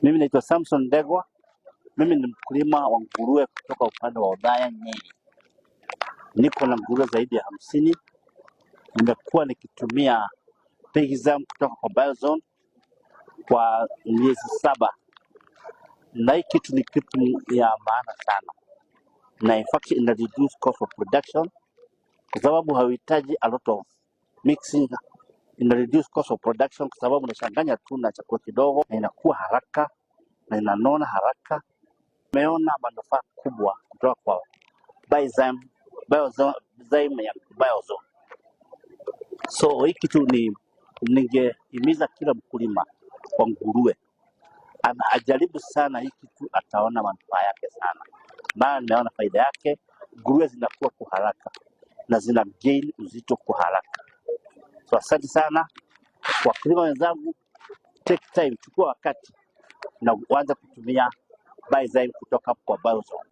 Mimi naitwa Samson Ndegwa. Mimi ni mkulima wa nguruwe kutoka upande wa Othaya, Nyeri. Niko na nguruwe zaidi ya 50. Nimekuwa nikitumia Piggyzam kutoka kwa Biozone kwa miezi 7. Na hii kitu ni kitu ya maana sana. Na in fact ina reduce cost of production kwa sababu hauhitaji a lot of mixing. Ina reduce cost of production kwa sababu unachanganya tu na chakula kidogo na inakuwa haraka na inanona haraka. Nimeona manufaa kubwa kutoka kwa Biozone ya Biozone. So hii kitu ningehimiza kila mkulima wa nguruwe ajaribu sana hii kitu, ataona manufaa yake sana. Maana nimeona faida yake, nguruwe zinakuwa kwa haraka na zina gain uzito kwa haraka. So asante sana wakulima wenzangu, take time, chukua wakati na uanze kutumia Biozone kutoka kwa Biozone.